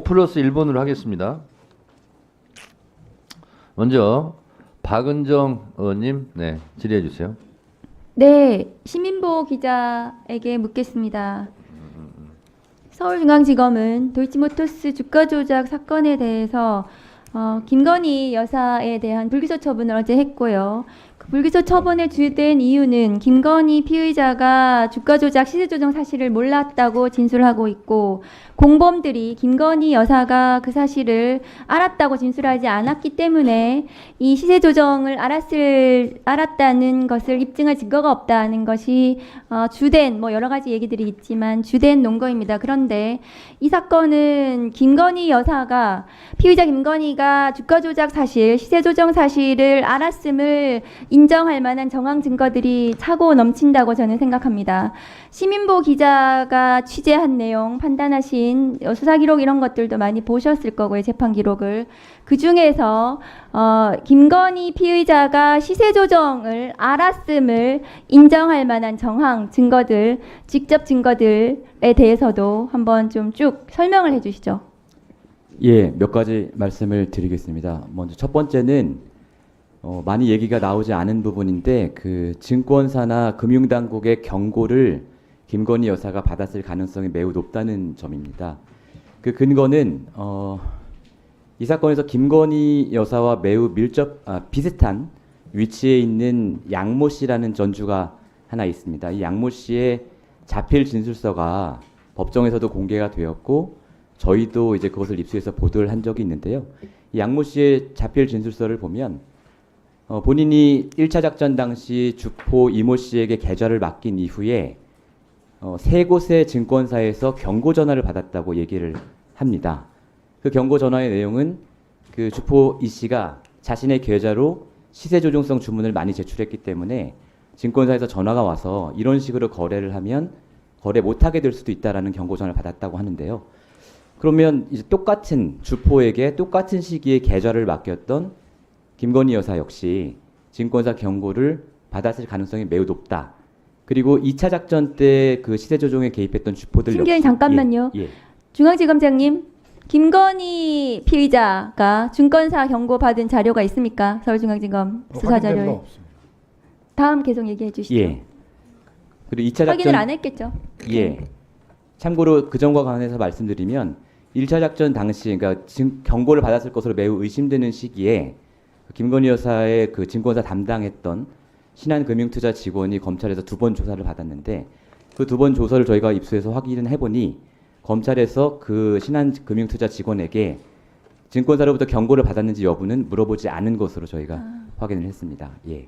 플러스 1번으로 하겠습니다. 먼저 박은정 의원님, 네, 질의해 주세요. 네, 시민보 기자에게 묻겠습니다. 서울중앙지검은 도이치모터스 주가 조작 사건에 대해서 김건희 여사에 대한 불기소 처분을 어제 했고요. 그 불기소 처분에 주된 이유는 김건희 피의자가 주가 조작 시세 조정 사실을 몰랐다고 진술하고 있고, 공범들이 김건희 여사가 그 사실을 알았다고 진술하지 않았기 때문에 이 시세 조정을 알았다는 것을 입증할 증거가 없다는 것이 주된, 뭐 여러 가지 얘기들이 있지만 주된 논거입니다. 그런데 이 사건은 김건희 여사가, 피의자 김건희가 주가 조작 사실, 시세 조정 사실을 알았음을 인정할 만한 정황 증거들이 차고 넘친다고 저는 생각합니다. 시민보 기자가 취재한 내용, 판단하신 수사 기록 이런 것들도 많이 보셨을 거고요. 재판 기록을. 그 중에서 김건희 피의자가 시세 조정을 알았음을 인정할 만한 정황 증거들, 직접 증거들에 대해서도 한번 좀 쭉 설명을 해주시죠. 예, 몇 가지 말씀을 드리겠습니다. 먼저 첫 번째는 많이 얘기가 나오지 않은 부분인데, 그 증권사나 금융당국의 경고를 김건희 여사가 받았을 가능성이 매우 높다는 점입니다. 그 근거는 이 사건에서 김건희 여사와 매우 비슷한 위치에 있는 양모 씨라는 전주가 하나 있습니다. 이 양모 씨의 자필 진술서가 법정에서도 공개가 되었고, 저희도 이제 그것을 입수해서 보도를 한 적이 있는데요. 이 양모 씨의 자필 진술서를 보면 본인이 1차 작전 당시 주포 이모 씨에게 계좌를 맡긴 이후에 세 곳의 증권사에서 경고 전화를 받았다고 얘기를 합니다. 그 경고 전화의 내용은 그 주포 이 씨가 자신의 계좌로 시세 조정성 주문을 많이 제출했기 때문에 증권사에서 전화가 와서 이런 식으로 거래를 하면 거래 못하게 될 수도 있다라는 경고 전화를 받았다고 하는데요. 그러면 이제 똑같은 주포에게 똑같은 시기에 계좌를 맡겼던 김건희 여사 역시 증권사 경고를 받았을 가능성이 매우 높다. 그리고 2차 작전 때 그 시세 조정에 개입했던 주포들 신기한, 잠깐만요. 예. 중앙지검장님, 김건희 피의자가 증권사 경고 받은 자료가 있습니까? 서울중앙지검 수사 자료에. 다음 계속 얘기해 주시죠. 예. 그리고 2차 작전 확인을 안 했겠죠. 예. 참고로 그 점과 관해서 말씀드리면 1차 작전 당시, 그러니까 경고를 받았을 것으로 매우 의심되는 시기에 김건희 여사의 그 증권사 담당했던 신한금융투자 직원이 검찰에서 2번 조사를 받았는데, 그 2번 조서를 저희가 입수해서 확인을 해보니 검찰에서 그 신한금융투자 직원에게 증권사로부터 경고를 받았는지 여부는 물어보지 않은 것으로 저희가 확인을 했습니다. 예.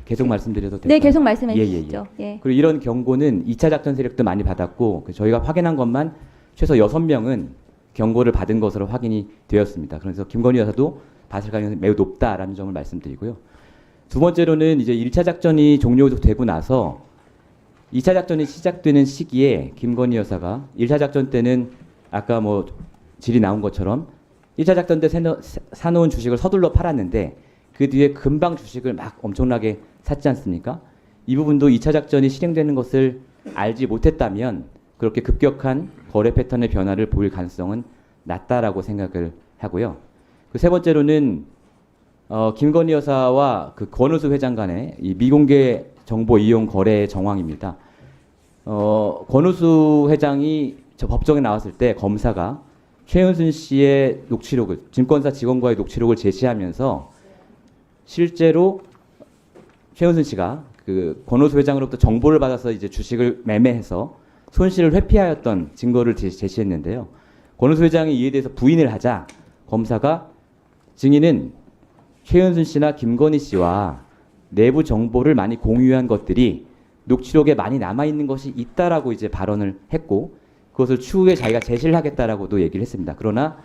계속 말씀드려도 될까요? 네, 계속 말씀해 예, 주시죠. 예. 그리고 이런 경고는 2차 작전 세력도 많이 받았고, 저희가 확인한 것만 최소 6명은 경고를 받은 것으로 확인이 되었습니다. 그래서 김건희 여사도 받을 가능성이 매우 높다라는 점을 말씀드리고요. 두 번째로는 이제 1차 작전이 종료되고 나서 2차 작전이 시작되는 시기에 김건희 여사가 1차 작전 때는 아까 뭐 질이 나온 것처럼 1차 작전 때 사놓은 주식을 서둘러 팔았는데, 그 뒤에 금방 주식을 막 엄청나게 샀지 않습니까? 이 부분도 2차 작전이 실행되는 것을 알지 못했다면 그렇게 급격한 거래 패턴의 변화를 보일 가능성은 낮다라고 생각을 하고요. 그 세 번째로는 김건희 여사와 그 권우수 회장 간의 이 미공개 정보 이용 거래 정황입니다. 권우수 회장이 저 법정에 나왔을 때 검사가 최은순 씨의 녹취록을, 증권사 직원과의 녹취록을 제시하면서 실제로 최은순 씨가 그 권우수 회장으로부터 정보를 받아서 이제 주식을 매매해서 손실을 회피하였던 증거를 제시했는데요. 권우수 회장이 이에 대해서 부인을 하자 검사가 증인은 최은순 씨나 김건희 씨와 내부 정보를 많이 공유한 것들이 녹취록에 많이 남아있는 것이 있다라고 이제 발언을 했고, 그것을 추후에 자기가 제시를 하겠다라고도 얘기를 했습니다. 그러나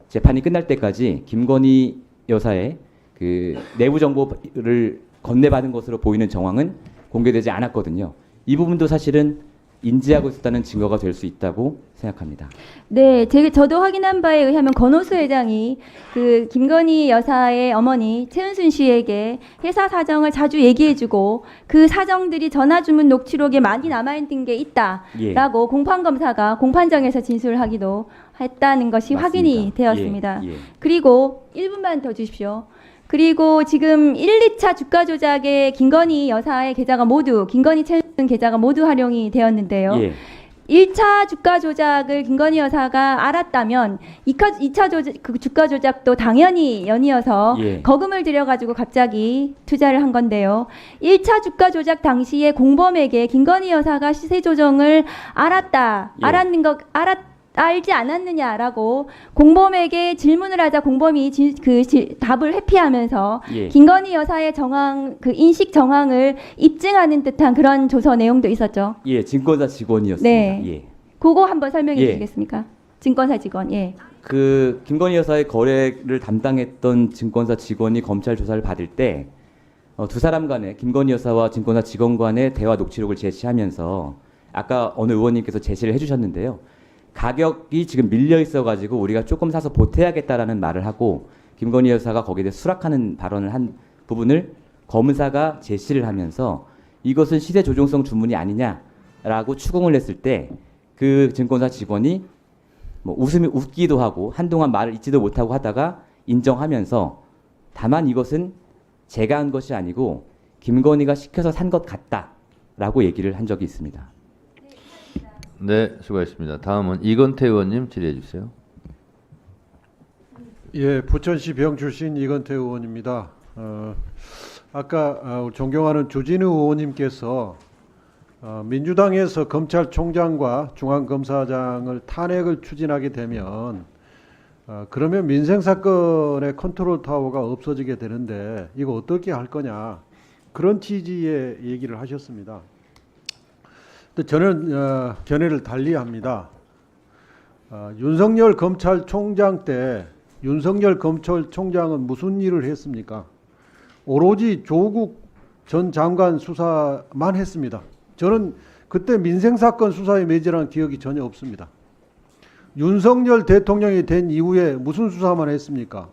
재판이 끝날 때까지 김건희 여사의 그 내부 정보를 건네받은 것으로 보이는 정황은 공개되지 않았거든요. 이 부분도 사실은 인지하고 있었다는 증거가 될 수 있다고 생각합니다. 네, 저도 확인한 바에 의하면 권오수 회장이 그 김건희 여사의 어머니 최은순 씨에게 회사 사정을 자주 얘기해주고 그 사정들이 전화주문 녹취록에 많이 남아있는 게 있다라고 예. 공판검사가 공판장에서 진술하기도 했다는 것이 맞습니다. 확인이 되었습니다. 예, 예. 그리고 1분만 더 주십시오. 그리고 지금 1, 2차 주가 조작에 김건희 여사의 계좌가 모두 김건희 최은순 계좌가 모두 활용이 되었는데요. 예. 1차 주가 조작을 김건희 여사가 알았다면 2차 주가 조작도 당연히 연이어서 예. 거금을 들여가지고 갑자기 투자를 한 건데요. 1차 주가 조작 당시에 공범에게 김건희 여사가 시세 조정을 예. 알지 않았느냐라고 공범에게 질문을 하자 공범이 답을 회피하면서 예. 김건희 여사의 그 인식 정황을 입증하는 듯한 그런 조서 내용도 있었죠. 예, 증권사 직원이었습니다. 네. 예. 그거 한번 설명해 예. 주시겠습니까? 증권사 직원. 예. 그 김건희 여사의 거래를 담당했던 증권사 직원이 검찰 조사를 받을 때 두 사람 간에 김건희 여사와 증권사 직원 간의 대화 녹취록을 제시하면서 아까 어느 의원님께서 제시를 해주셨는데요. 가격이 지금 밀려 있어가지고 우리가 조금 사서 보태야겠다라는 말을 하고 김건희 여사가 거기에 대해 수락하는 발언을 한 부분을 검사가 제시를 하면서 이것은 시세 조종성 주문이 아니냐라고 추궁을 했을 때 그 증권사 직원이 뭐 웃기도 하고 한동안 말을 잇지도 못하고 하다가 인정하면서 다만 이것은 제가 한 것이 아니고 김건희가 시켜서 산 것 같다라고 얘기를 한 적이 있습니다. 네, 수고하셨습니다. 다음은 이건태 의원님 질의해 주세요. 예, 부천시 병 출신 이건태 의원입니다. 아까 존경하는 주진우 의원님께서 민주당에서 검찰총장과 중앙검사장을 탄핵을 추진하게 되면 그러면 민생사건의 컨트롤 타워가 없어지게 되는데 이거 어떻게 할 거냐 그런 취지의 얘기를 하셨습니다. 근데 저는 견해를 달리합니다. 윤석열 검찰총장 때 윤석열 검찰총장은 무슨 일을 했습니까? 오로지 조국 전 장관 수사만 했습니다. 저는 그때 민생사건 수사에 매진한 기억이 전혀 없습니다. 윤석열 대통령이 된 이후에 무슨 수사만 했습니까?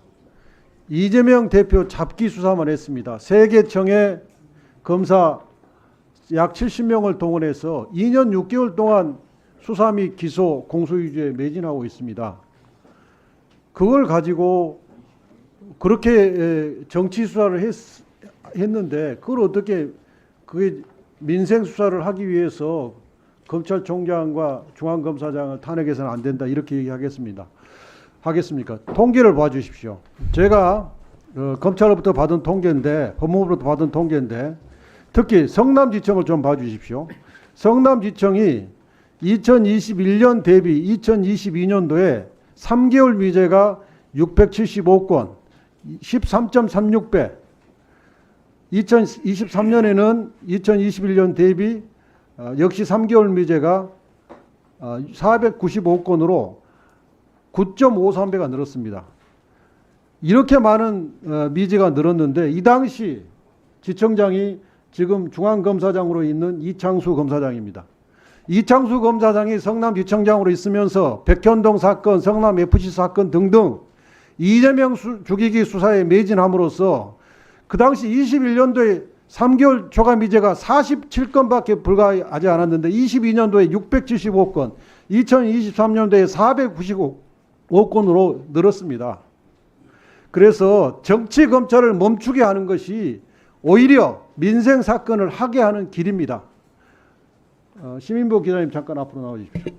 이재명 대표 잡기 수사만 했습니다. 세계청의 검사 약 70명을 동원해서 2년 6개월 동안 수사 및 기소 공소유지에 매진하고 있습니다. 그걸 가지고 그렇게 정치 수사를 했는데 그걸 어떻게 그게 민생 수사를 하기 위해서 검찰총장과 중앙검사장을 탄핵해서는 안 된다 이렇게 얘기하겠습니까? 통계를 봐주십시오. 제가 검찰로부터 받은 통계인데 법무부로부터 받은 통계인데 특히 성남지청을 좀 봐주십시오. 성남지청이 2021년 대비 2022년도에 3개월 미제가 675건, 13.36배. 2023년에는 2021년 대비 역시 3개월 미제가 495건으로 9.53배가 늘었습니다. 이렇게 많은 미제가 늘었는데 이 당시 지청장이 지금 중앙검사장으로 있는 이창수 검사장입니다. 이창수 검사장이 성남지청장으로 있으면서 백현동 사건, 성남FC 사건 등등 이재명 죽이기 수사에 매진함으로써 그 당시 21년도에 3개월 초과 미제가 47건밖에 불과하지 않았는데 22년도에 675건, 2023년도에 495건으로 늘었습니다. 그래서 정치 검찰을 멈추게 하는 것이 오히려 민생 사건을 하게 하는 길입니다. 시민보 기자님 잠깐 앞으로 나와 주십시오.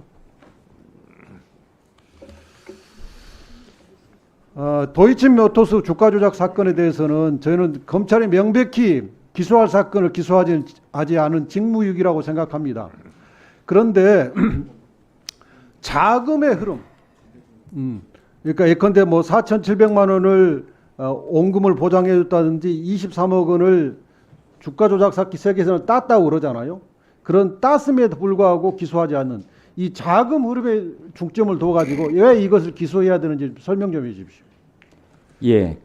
도이치모터스 주가 조작 사건에 대해서는 저희는 검찰이 명백히 기소할 사건을 기소하지 않은 직무유기라고 생각합니다. 그런데 자금의 흐름, 그러니까 예컨대 뭐 4,700만 원을 원금을 보장해 줬다든지 23억 원을 주가 조작 사기 세계에서는 땄다고 그러잖아요. 그런 땄음에도 불구하고 기소하지 않는 이 자금 흐름에 중점을 둬가지고 왜 이것을 기소해야 되는지 설명 좀 해주십시오. 예,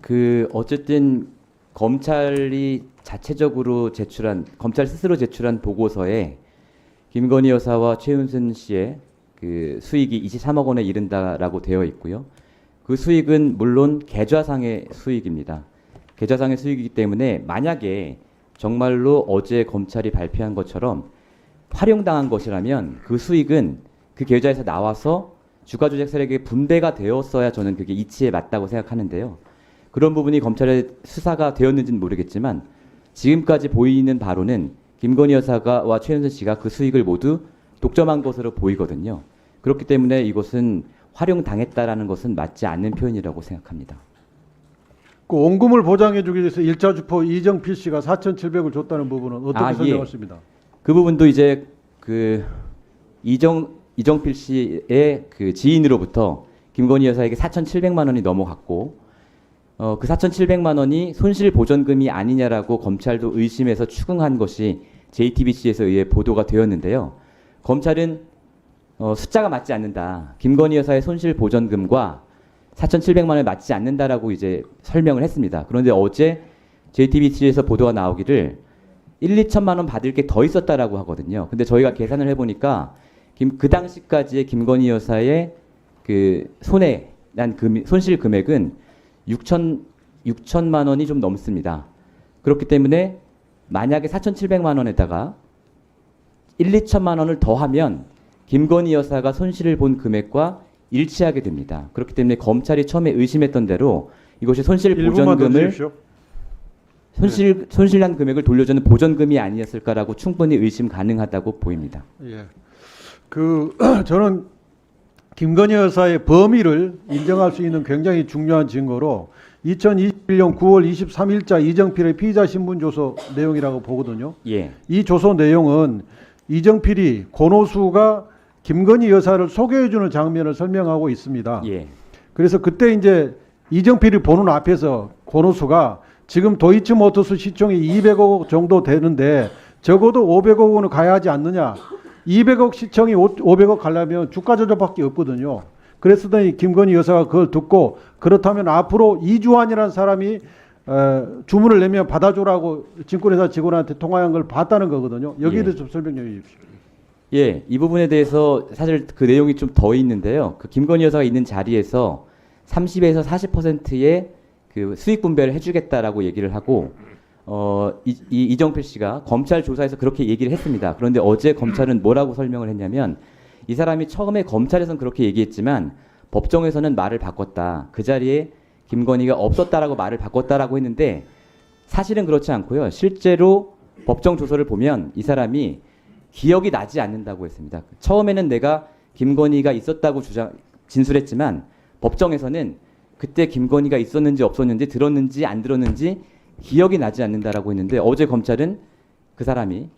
어쨌든 검찰이 자체적으로 검찰 스스로 제출한 보고서에 김건희 여사와 최은순 씨의 그 수익이 23억 원에 이른다라고 되어 있고요. 그 수익은 물론 계좌상의 수익입니다. 계좌상의 수익이기 때문에 만약에 정말로 어제 검찰이 발표한 것처럼 활용당한 것이라면 그 수익은 그 계좌에서 나와서 주가 조작 세력에 분배가 되었어야 저는 그게 이치에 맞다고 생각하는데요. 그런 부분이 검찰의 수사가 되었는지는 모르겠지만 지금까지 보이는 바로는 김건희 여사와 최은순 씨가 그 수익을 모두 독점한 것으로 보이거든요. 그렇기 때문에 이것은 활용당했다라는 것은 맞지 않는 표현이라고 생각합니다. 그 원금을 보장해주기 위해서 1차 주포 이정필 씨가 4,700을 줬다는 부분은 어떻게 설명하십니까? 그 부분도 이제 그 이정필 씨의 그 지인으로부터 김건희 여사에게 4,700만 원이 넘어갔고 그 4,700만 원이 손실 보전금이 아니냐라고 검찰도 의심해서 추궁한 것이 JTBC에서 의해 보도가 되었는데요. 검찰은 숫자가 맞지 않는다. 김건희 여사의 손실 보전금과 4,700만 원이 맞지 않는다라고 이제 설명을 했습니다. 그런데 어제 JTBC에서 보도가 나오기를 2천만 원 받을 게 더 있었다라고 하거든요. 근데 저희가 계산을 해보니까 그 당시까지의 김건희 여사의 그 손실 금액은 6천만 원이 좀 넘습니다. 그렇기 때문에 만약에 4,700만 원에다가 2천만 원을 더하면 김건희 여사가 손실을 본 금액과 일치하게 됩니다. 그렇기 때문에 검찰이 처음에 의심했던 대로 이것이 손실 보전금을 손실난 금액을 돌려주는 보전금이 아니었을까라고 충분히 의심 가능하다고 보입니다. 예. 저는 김건희 여사의 범위를 인정할 수 있는 굉장히 중요한 증거로 2021년 9월 23일자 이정필의 피의자 신분 조서 내용이라고 보거든요. 예. 이 조서 내용은 이정필이 권오수가 김건희 여사를 소개해주는 장면을 설명하고 있습니다. 예. 그래서 그때 이제 이정필이 보는 앞에서 권오수가 지금 도이치모터스 시총이 200억 정도 되는데 적어도 500억 원은 가야 하지 않느냐. 200억 시청이 500억 가려면 주가 조작밖에 없거든요. 그랬더니 김건희 여사가 그걸 듣고 그렇다면 앞으로 이주환이라는 사람이 주문을 내면 받아주라고 증권회사 직원한테 통화한 걸 봤다는 거거든요. 여기에 대해서 좀 설명해 주십시오. 예, 이 부분에 대해서 사실 그 내용이 좀 더 있는데요. 그 김건희 여사가 있는 자리에서 30에서 40%의 그 수익 분배를 해주겠다라고 얘기를 하고 이정필 씨가 검찰 조사에서 그렇게 얘기를 했습니다. 그런데 어제 검찰은 뭐라고 설명을 했냐면 이 사람이 처음에 검찰에서는 그렇게 얘기했지만 법정에서는 말을 바꿨다. 그 자리에 김건희가 없었다라고 말을 바꿨다라고 했는데 사실은 그렇지 않고요. 실제로 법정 조서를 보면 이 사람이 기억이 나지 않는다고 했습니다. 처음에는 내가 김건희가 있었다고 진술했지만 법정에서는 그때 김건희가 있었는지 없었는지 들었는지 안 들었는지 기억이 나지 않는다라고 했는데 어제 검찰은 그 사람이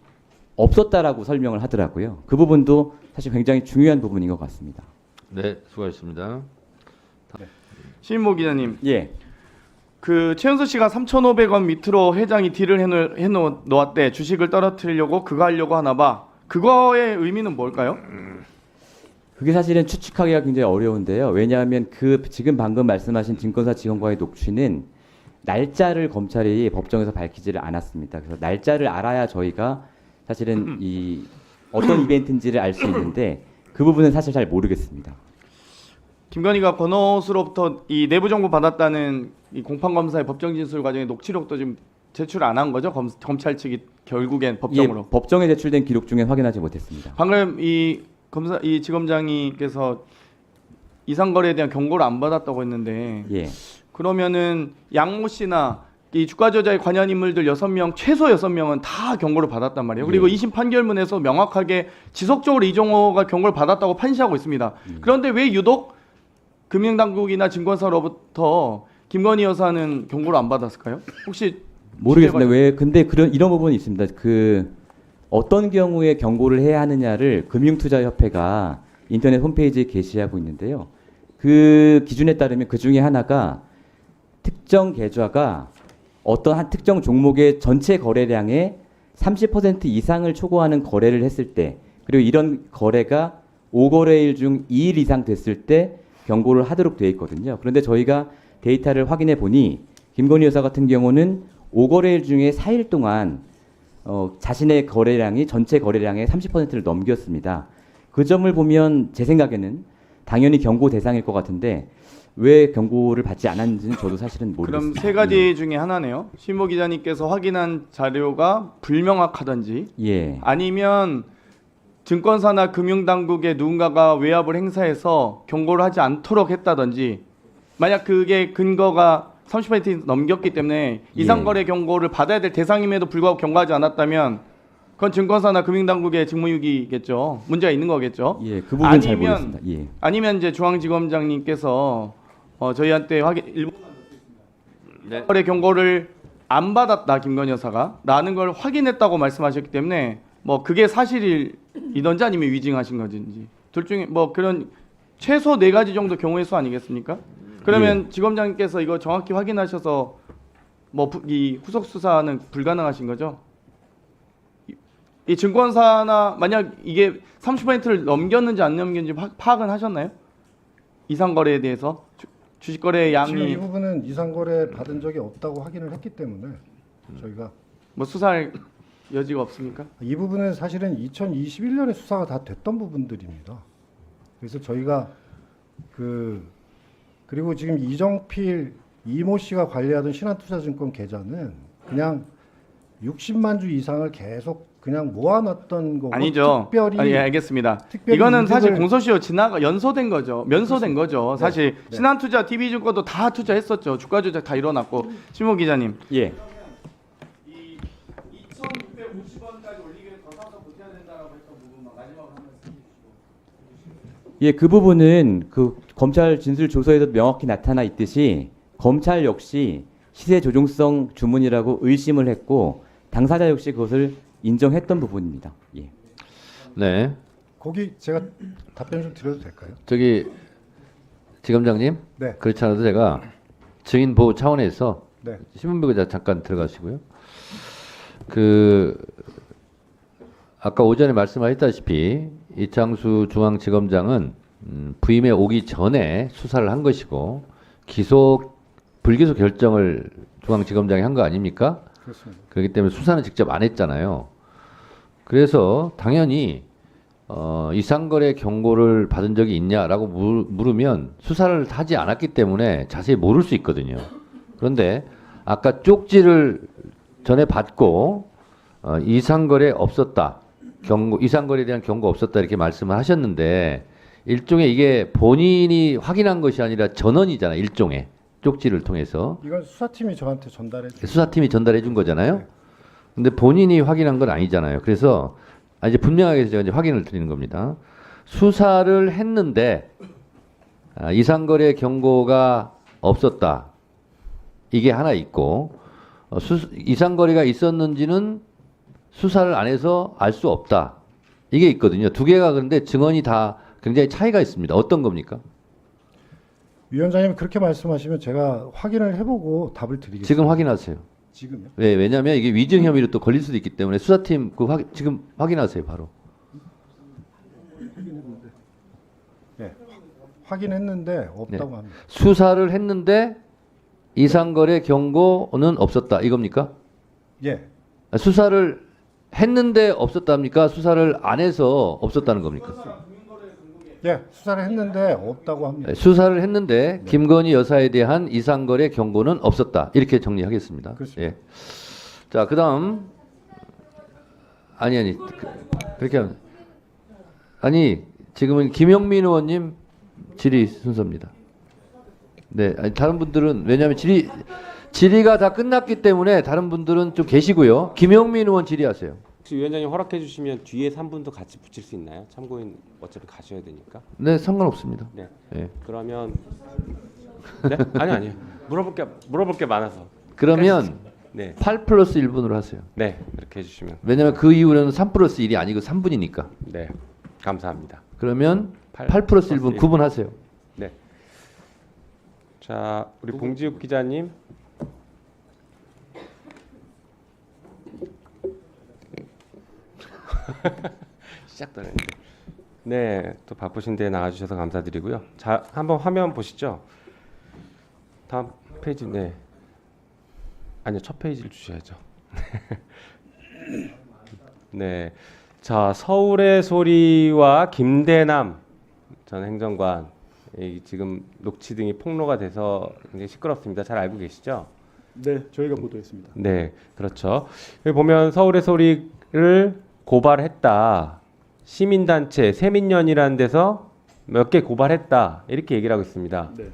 없었다라고 설명을 하더라고요. 그 부분도 사실 굉장히 중요한 부분인 것 같습니다. 네, 수고하셨습니다. 신인모 기자님, 예. 그 최은수 씨가 3,500원 밑으로 회장이 딜을 해놓았대. 주식을 떨어뜨리려고 그거 하려고 하나 봐. 그거의 의미는 뭘까요? 그게 사실은 추측하기가 굉장히 어려운데요. 왜냐하면 그 지금 방금 말씀하신 증권사 직원과의 녹취는 날짜를 검찰이 법정에서 밝히지를 않았습니다. 그래서 날짜를 알아야 저희가 사실은 이 어떤 이벤트인지를 알 수 있는데 그 부분은 사실 잘 모르겠습니다. 김건희가 권오수로부터 이 내부 정보 받았다는 이 공판 검사의 법정 진술 과정에 녹취록도 지금 제출 안 한 거죠? 검찰 측이 결국엔 법정으로. 예, 법정에 제출된 기록 중에 확인하지 못했습니다. 방금 이 지검장님께서 이상거래에 대한 경고를 안 받았다고 했는데 예. 그러면은 양모 씨나 이 주가 조작에 관여한 인물들 6명 최소 6명은 다 경고를 받았단 말이에요. 그리고 예. 2심 판결문에서 명확하게 지속적으로 이종호가 경고를 받았다고 판시하고 있습니다. 그런데 왜 유독 금융당국이나 증권사로부터 김건희 여사는 경고를 안 받았을까요? 혹시 모르겠습니다. 왜 근데 이런 부분이 있습니다. 그 어떤 경우에 경고를 해야 하느냐를 금융투자협회가 인터넷 홈페이지에 게시하고 있는데요. 그 기준에 따르면 그 중에 하나가 특정 계좌가 어떤 한 특정 종목의 전체 거래량의 30% 이상을 초과하는 거래를 했을 때, 그리고 이런 거래가 5거래일 중 2일 이상 됐을 때 경고를 하도록 되어 있거든요. 그런데 저희가 데이터를 확인해 보니 김건희 여사 같은 경우는 5거래일 중에 4일 동안 자신의 거래량이 전체 거래량의 30%를 넘겼습니다. 그 점을 보면 제 생각에는 당연히 경고 대상일 것 같은데 왜 경고를 받지 않았는지는 저도 사실은 모르겠습니다. 그럼 세 가지 중에 하나네요. 신보 기자님께서 확인한 자료가 불명확하든지 예. 아니면 증권사나 금융당국의 누군가가 외압을 행사해서 경고를 하지 않도록 했다든지 만약 그게 근거가 30% 넘겼기 때문에 이상거래 경고를 받아야 될 대상임에도 불구하고 경고하지 않았다면 그건 증권사나 금융당국의 직무유기겠죠. 문제가 있는 거겠죠. 예, 그 부분 잘 아니면 모르겠습니다. 예. 아니면 이제 중앙지검장님께서 저희한테 거래 경고를 안 받았다 김건희 여사가 라는 걸 확인했다고 말씀하셨기 때문에 뭐 그게 사실이던지 아니면 위증하신 건지 둘 중에 뭐 그런 최소 4가지 정도 경우의 수 아니겠습니까? 그러면 지검장님께서 이거 정확히 확인하셔서 뭐 이 후속 수사는 불가능하신 거죠? 이 증권사나 만약 이게 30%를 넘겼는지 안 넘겼는지 파악은 하셨나요? 이상 거래에 대해서 주식 거래 지금 이 양이 부분은 이상거래 받은 적이 없다고 확인을 했기 때문에 저희가 뭐 수사할 여지가 없습니까? 이 부분은 사실은 2021년에 수사가 다 됐던 부분들입니다. 그래서 저희가 그리고 지금 이정필 이모 씨가 관리하던 신한투자증권 계좌는 그냥 60만 주 이상을 계속 그냥 모아놨던 거고 아니죠. 특별히 예, 알겠습니다. 특별히 이거는 사실 이득을- 공소시효 연소된 거죠. 면소된 거죠. 사실 네. 신한투자, TV증권도 다 투자했었죠. 주가 조작 다 일어났고. 신모 기자님. 예. 이 2,650원까지 올리기 위해서 더 사서 버텨야 된다라고 했던 부분만 마지막으로 한 말씀 해주시고. 예, 그 부분은 그 검찰 진술 조서에도 명확히 나타나 있듯이 검찰 역시 시세 조종성 주문이라고 의심을 했고 당사자 역시 그것을 인정했던 부분입니다. 예. 네. 거기 제가 답변 좀 드려도 될까요? 저기 지검장님, 네. 그렇지 않아도 제가 증인 보호 차원에서 네. 신문배 기자 잠깐 들어가시고요. 아까 오전에 말씀하셨다시피 이창수 중앙지검장은 부임에 오기 전에 수사를 한 것이고 불기소 결정을 중앙지검장이 한 거 아닙니까? 그렇습니다. 그렇기 때문에 수사는 직접 안 했잖아요. 그래서 당연히 이상거래 경고를 받은 적이 있냐라고 물으면 수사를 하지 않았기 때문에 자세히 모를 수 있거든요. 그런데 아까 쪽지를 전에 받고 이상거래 없었다. 이상거래에 대한 경고 없었다 이렇게 말씀을 하셨는데 일종의 이게 본인이 확인한 것이 아니라 전원이잖아요. 일종의 쪽지를 통해서 이건 수사팀이 저한테 전달해 주 수사팀이 전달해 준 거잖아요. 네. 근데 본인이 확인한 건 아니잖아요. 그래서 이제 분명하게 제가 이제 확인을 드리는 겁니다. 수사를 했는데 이상거래 경고가 없었다. 이게 하나 있고 이상거래가 있었는지는 수사를 안 해서 알 수 없다. 이게 있거든요. 두 개가 그런데 증언이 다 굉장히 차이가 있습니다. 어떤 겁니까? 위원장님이 그렇게 말씀하시면 제가 확인을 해보고 답을 드리겠습니다. 지금 확인하세요. 지금요? 왜냐하면 이게 위증 혐의로 또 걸릴 수도 있기 때문에 수사팀 지금 확인하세요. 바로. 네. 확인했는데 없다고 네. 합니다. 수사를 했는데 이상거래 경고는 없었다. 이겁니까? 예. 수사를 했는데 없었답니까? 수사를 안 해서 없었다는 겁니까? 예, 수사를 했는데 없다고 합니다. 수사를 했는데 김건희 여사에 대한 이상거래 경고는 없었다. 이렇게 정리하겠습니다. 그렇습니다. 예. 자, 그다음 그렇게 하면 지금은 김영민 의원님 질의 순서입니다. 네, 다른 분들은 왜냐하면 질의가 다 끝났기 때문에 다른 분들은 좀 계시고요. 김영민 의원 질의하세요. 혹시 위원장님 허락해 주시면 뒤에 3분도 같이 붙일 수 있나요? 참고인 어차피 가셔야 되니까. 네, 상관없습니다. 네. 예. 그러면 네? 아니요. 물어볼 게 많아서. 그러면 네. 8 플러스 1분으로 하세요. 네. 이렇게 해 주시면. 왜냐하면 그 이후로는 3 플러스 1이 아니고 3분이니까. 네. 감사합니다. 그러면 8 8 플러스 1분 1. 구분하세요. 네. 자, 우리 봉지욱 기자님. 시작도 안 했는데. 네, 또 바쁘신데 나와주셔서 감사드리고요. 자, 한번 화면 보시죠. 다음 페이지, 네. 아니요, 첫 페이지를 주셔야죠. 네. 자, 서울의 소리와 김대남 전 행정관 지금 녹취 등이 폭로가 돼서 굉장히 시끄럽습니다. 잘 알고 계시죠? 네, 저희가 보도했습니다. 네, 그렇죠. 여기 보면 서울의 소리를 고발했다. 시민단체 세민연이라는 데서 몇 개 고발했다. 이렇게 얘기를 하고 있습니다. 네.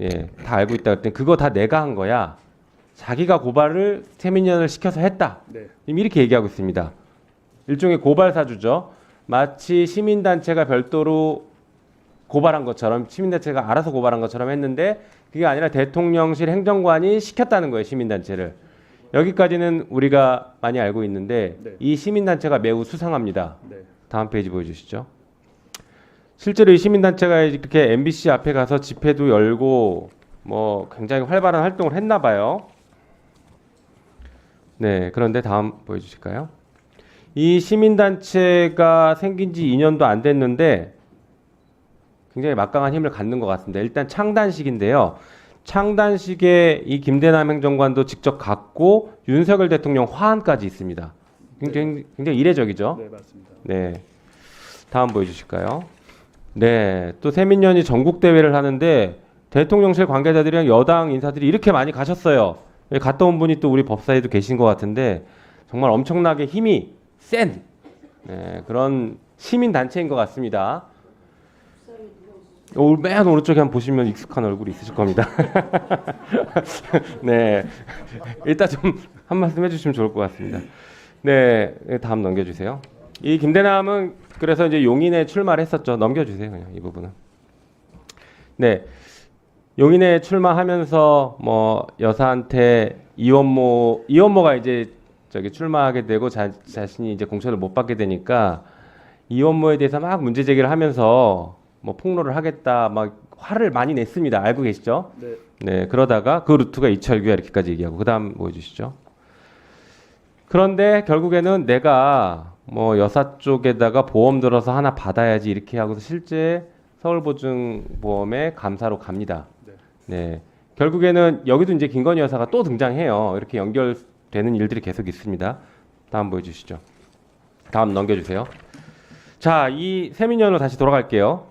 예, 다 알고 있다 그랬더니 그거 다 내가 한 거야. 자기가 고발을 세민연을 시켜서 했다. 네. 지금 이렇게 얘기하고 있습니다. 일종의 고발 사주죠. 마치 시민단체가 별도로 고발한 것처럼 시민단체가 알아서 고발한 것처럼 했는데 그게 아니라 대통령실 행정관이 시켰다는 거예요. 시민단체를. 여기까지는 우리가 많이 알고 있는데 네. 이 시민단체가 매우 수상합니다. 네. 다음 페이지 보여주시죠. 실제로 이 시민단체가 이렇게 MBC 앞에 가서 집회도 열고 뭐 굉장히 활발한 활동을 했나 봐요. 네, 그런데 다음 보여주실까요? 이 시민단체가 생긴 지 2년도 안 됐는데 굉장히 막강한 힘을 갖는 것 같습니다. 일단 창단식인데요. 창단식에 이 김대남 행정관도 직접 갔고 윤석열 대통령 화환까지 있습니다. 굉장히 이례적이죠. 네, 맞습니다. 네, 다음 보여주실까요? 네, 또 세민연이 전국 대회를 하는데 대통령실 관계자들이랑 여당 인사들이 이렇게 많이 가셨어요. 갔다 온 분이 또 우리 법사위도 계신 것 같은데 정말 엄청나게 힘이 센 그런 시민 단체인 것 같습니다. 맨 오른쪽에 한번 보시면 익숙한 얼굴이 있으실 겁니다. 네, 일단 좀 한 말씀 해주시면 좋을 것 같습니다. 네, 다음 넘겨주세요. 이 김대남은 그래서 이제 용인에 출마를 했었죠. 넘겨주세요, 그냥 이 부분은. 네, 용인에 출마하면서 뭐 여사한테 이원모가 이제 저기 출마하게 되고 자신이 이제 공천을 못 받게 되니까 이원모에 대해서 막 문제 제기를 하면서 뭐 폭로를 하겠다 막 화를 많이 냈습니다. 알고 계시죠? 네. 네, 그러다가 그 루트가 이철규야 이렇게까지 얘기하고 그다음 보여주시죠. 그런데 결국에는 내가 뭐 여사 쪽에다가 보험 들어서 하나 받아야지 이렇게 하고서 실제 서울보증보험에 감사로 갑니다. 네. 네, 결국에는 여기도 이제 김건희 여사가 또 등장해요. 이렇게 연결되는 일들이 계속 있습니다. 다음 보여주시죠. 다음 넘겨주세요. 자, 이 세민연으로 다시 돌아갈게요.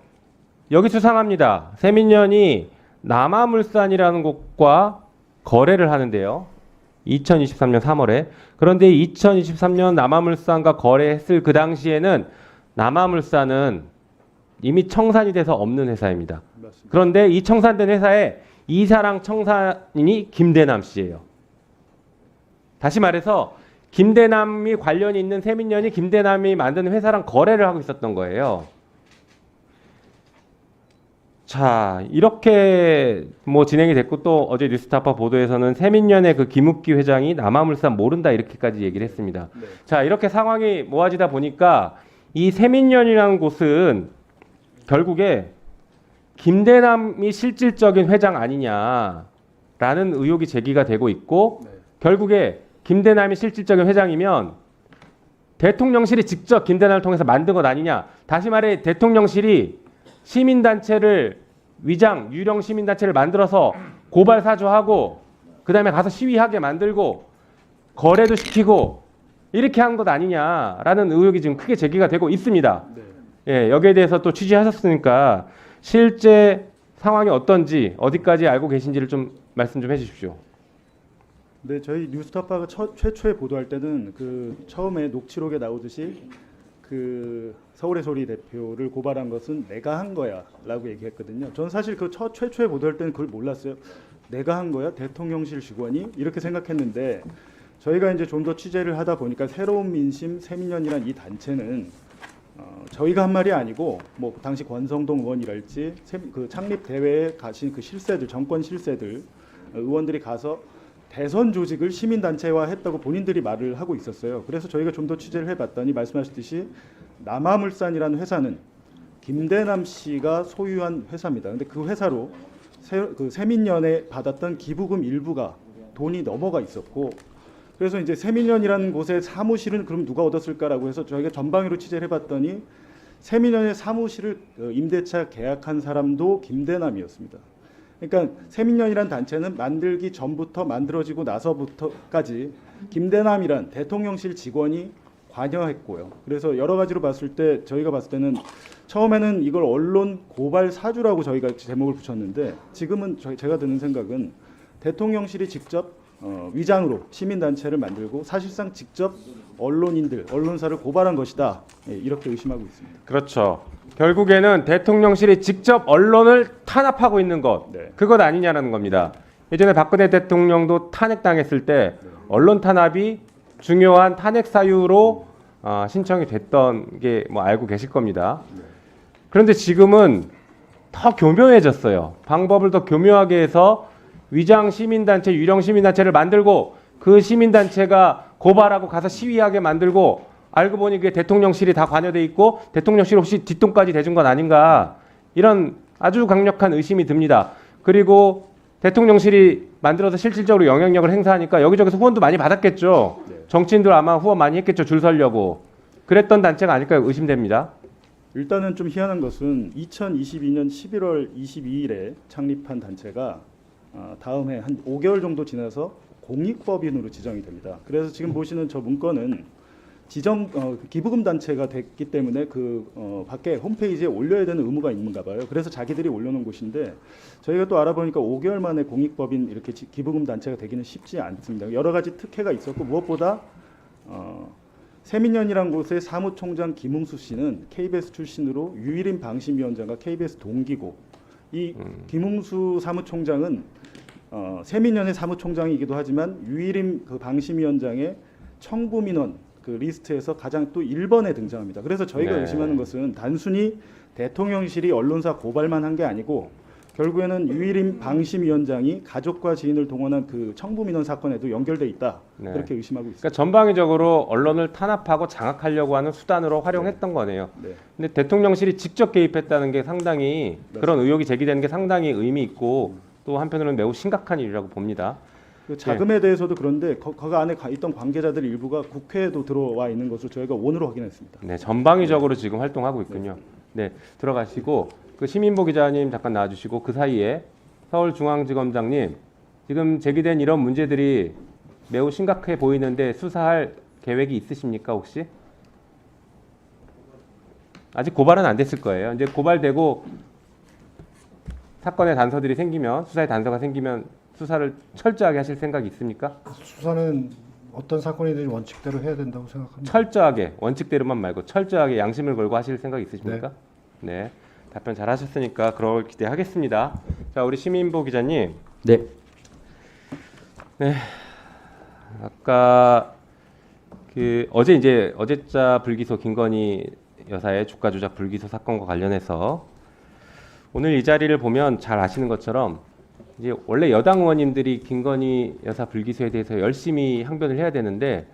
여기 수상합니다. 세민연이 남아물산이라는 곳과 거래를 하는데요. 2023년 3월에. 그런데 2023년 남아물산과 거래했을 그 당시에는 남아물산은 이미 청산이 돼서 없는 회사입니다. 맞습니다. 그런데 이 청산된 회사에 이사랑 청산인이 김대남 씨예요. 다시 말해서 김대남이 관련이 있는 세민연이 김대남이 만드는 회사랑 거래를 하고 있었던 거예요. 자, 이렇게 뭐 진행이 됐고 또 어제 뉴스타파 보도에서는 세민연의 그 김욱기 회장이 남아물산 모른다 이렇게까지 얘기를 했습니다. 네. 자, 이렇게 상황이 모아지다 보니까 이 세민연이라는 곳은 결국에 김대남이 실질적인 회장 아니냐라는 의혹이 제기가 되고 있고 네. 결국에 김대남이 실질적인 회장이면 대통령실이 직접 김대남을 통해서 만든 것 아니냐. 다시 말해 대통령실이 시민단체를 유령 시민단체를 만들어서 고발 사주하고 그 다음에 가서 시위하게 만들고 거래도 시키고 이렇게 한 것 아니냐라는 의혹이 지금 크게 제기가 되고 있습니다. 네. 예, 여기에 대해서 또 취재하셨으니까 실제 상황이 어떤지 어디까지 알고 계신지를 좀 말씀 좀 해주십시오. 네, 저희 뉴스타파가 최초에 보도할 때는 그 처음에 녹취록에 나오듯이 그 서울의 소리 대표를 고발한 것은 내가 한 거야라고 얘기했거든요. 저는 사실 그 최초에 보도할 때는 그걸 몰랐어요. 내가 한 거야? 대통령실 직원이? 이렇게 생각했는데 저희가 이제 좀 더 취재를 하다 보니까 새로운 민심 세민연이란 이 단체는 저희가 한 말이 아니고 뭐 당시 권성동 의원이랄지 그 창립 대회에 가신 그 실세들 정권 실세들 의원들이 가서 대선 조직을 시민단체화했다고 본인들이 말을 하고 있었어요. 그래서 저희가 좀 더 취재를 해봤더니 말씀하셨듯이 남아물산이라는 회사는 김대남 씨가 소유한 회사입니다. 근데 그 회사로 그 세민연에 받았던 기부금 일부가 돈이 넘어가 있었고 그래서 이제 세민연이라는 곳의 사무실은 그럼 누가 얻었을까라고 해서 저희가 전방위로 취재를 해봤더니 세민연의 사무실을 임대차 계약한 사람도 김대남이었습니다. 그러니까 세민연이란 단체는 만들기 전부터 만들어지고 나서부터까지 김대남이란 대통령실 직원이 관여했고요. 그래서 여러 가지로 봤을 때 저희가 봤을 때는 처음에는 이걸 언론 고발 사주라고 저희가 제목을 붙였는데 지금은 제가 드는 생각은 대통령실이 직접 위장으로 시민단체를 만들고 사실상 직접 언론인들, 언론사를 고발한 것이다. 예, 이렇게 의심하고 있습니다. 그렇죠. 결국에는 대통령실이 직접 언론을 탄압하고 있는 것, 네. 그것 아니냐라는 겁니다. 예전에 박근혜 대통령도 탄핵당했을 때 언론 탄압이 중요한 탄핵 사유로 신청이 됐던 게 뭐 알고 계실 겁니다. 그런데 지금은 더 교묘해졌어요. 방법을 더 교묘하게 해서 위장 시민단체, 유령 시민단체를 만들고 그 시민단체가 고발하고 가서 시위하게 만들고 알고 보니 그게 대통령실이 다 관여돼 있고 대통령실 혹시 뒷돈까지 대준 건 아닌가, 이런 아주 강력한 의심이 듭니다. 그리고 대통령실이 만들어서 실질적으로 영향력을 행사하니까 여기저기서 후원도 많이 받았겠죠. 정치인들 아마 후원 많이 했겠죠. 줄 서려고. 그랬던 단체가 아닐까요? 의심됩니다. 일단은 좀 희한한 것은 2022년 11월 22일에 창립한 단체가 다음해 한 5개월 정도 지나서 공익법인으로 지정이 됩니다. 그래서 지금 보시는 저 문건은 기부금 단체가 됐기 때문에 밖에 홈페이지에 올려야 되는 의무가 있는가 봐요. 그래서 자기들이 올려놓은 곳인데 저희가 또 알아보니까 5개월 만에 공익법인 이렇게 기부금 단체가 되기는 쉽지 않습니다. 여러 가지 특혜가 있었고 무엇보다 세민연이라는 곳의 사무총장 김웅수 씨는 KBS 출신으로 유일인 방심위원장과 KBS 동기고 이 김웅수 사무총장은 세민연의 사무총장이기도 하지만 유일인 그 방심위원장의 청부민원 그 리스트에서 가장 또 1번에 등장합니다. 그래서 저희가 네. 의심하는 것은 단순히 대통령실이 언론사 고발만 한 게 아니고 결국에는 유일인 방심위원장이 가족과 지인을 동원한 그 청부민원 사건에도 연결돼 있다. 네. 그렇게 의심하고 있습니다. 그러니까 전방위적으로 언론을 탄압하고 장악하려고 하는 수단으로 활용했던 거네요. 네. 근데 대통령실이 직접 개입했다는 게 상당히, 그런 의혹이 제기되는 게 상당히 의미 있고 또 한편으로는 매우 심각한 일이라고 봅니다. 그 자금에 대해서도 그런데 그 안에 있던 관계자들 일부가 국회에도 들어와 있는 것을 저희가 오늘 확인했습니다. 네, 전방위적으로 지금 활동하고 있군요. 네, 들어가시고 그 시민보 기자님 잠깐 나와주시고 그 사이에 서울중앙지검장님, 지금 제기된 이런 문제들이 매우 심각해 보이는데 수사할 계획이 있으십니까 혹시? 아직 고발은 안 됐을 거예요. 이제 고발되고 사건의 단서들이 생기면, 수사의 단서가 생기면 수사를 철저하게 하실 생각이 있습니까? 수사는 어떤 사건이든지 원칙대로 해야 된다고 생각합니다. 철저하게, 원칙대로만 말고 철저하게 양심을 걸고 하실 생각 있으십니까? 네. 답변 잘 하셨으니까 그럴 기대하겠습니다. 자, 우리 시민보 기자님. 네. 네. 아까 어제자 불기소 김건희 여사의 주가 조작 불기소 사건과 관련해서 오늘 이 자리를 보면 잘 아시는 것처럼 이제 원래 여당 의원님들이 김건희 여사 불기소에 대해서 열심히 항변을 해야 되는데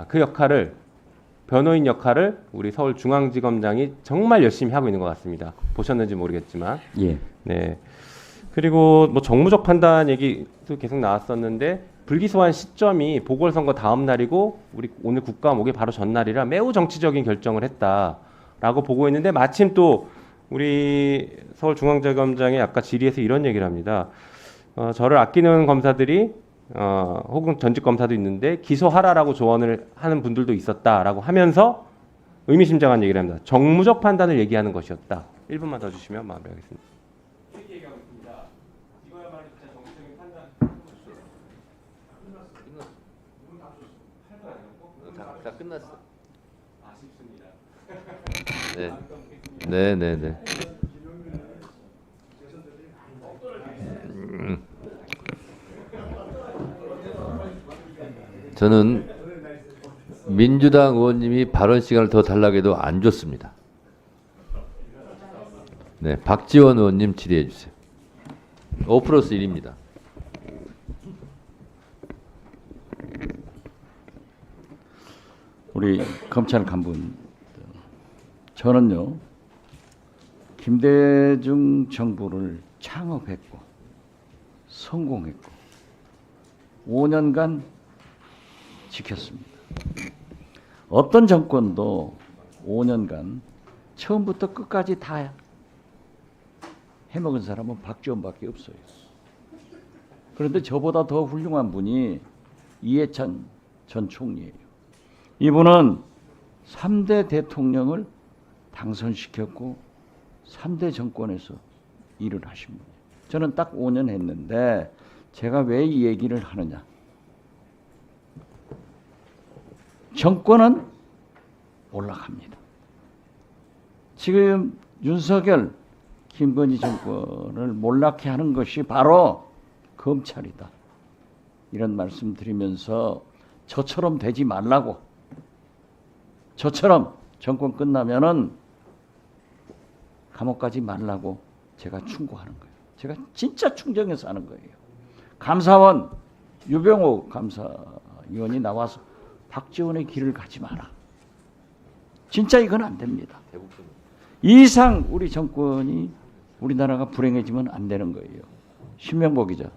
그 역할을, 변호인 역할을 우리 서울중앙지검장이 정말 열심히 하고 있는 것 같습니다. 보셨는지 모르겠지만. 예. 네. 그리고 뭐 정무적 판단 얘기도 계속 나왔었는데 불기소한 시점이 보궐선거 다음 날이고 우리 오늘 국감오기 바로 전날이라 매우 정치적인 결정을 했다라고 보고 있는데 마침 또 우리 서울중앙지검장이 아까 질의에서 이런 얘기를 합니다. 저를 아끼는 검사들이 혹은 전직 검사도 있는데 기소하라라고 조언을 하는 분들도 있었다라고 하면서 의미심장한 얘기를 합니다. 정무적 판단을 얘기하는 것이었다. 1분만 더 주시면 마무리하겠습니다. 이렇게 얘기하고 있습니다. 이거야말로 진짜 정치적인 판단. 다 끝났어. 아쉽습니다. 네, 네, 네. 저는 민주당 의원님이 발언 시간을 더 달라고 해도 안 좋습니다. 네, 박지원 의원님 질의해 주세요. 5+1입니다. 우리 검찰 간부분, 저는요 김대중 정부를 창업했고 성공했고 5년간 지켰습니다. 어떤 정권도 5년간 처음부터 끝까지 다 해먹은 사람은 박지원밖에 없어요. 그런데 저보다 더 훌륭한 분이 이해찬 전 총리예요. 이분은 3대 대통령을 당선시켰고 3대 정권에서 일을 하신 분이에요. 저는 딱 5년 했는데 제가 왜 이 얘기를 하느냐. 정권은 올라갑니다. 지금 윤석열, 김건희 정권을 몰락해 하는 것이 바로 검찰이다. 이런 말씀 드리면서 저처럼 되지 말라고. 저처럼 정권 끝나면은 감옥 가지 말라고 제가 충고하는 거예요. 제가 진짜 충정해서 하는 거예요. 감사원 유병호 감사위원이 나와서 박지원의 길을 가지 마라. 진짜 이건 안 됩니다. 이 이상 우리 정권이 우리나라가 불행해지면 안 되는 거예요. 신명보 기자.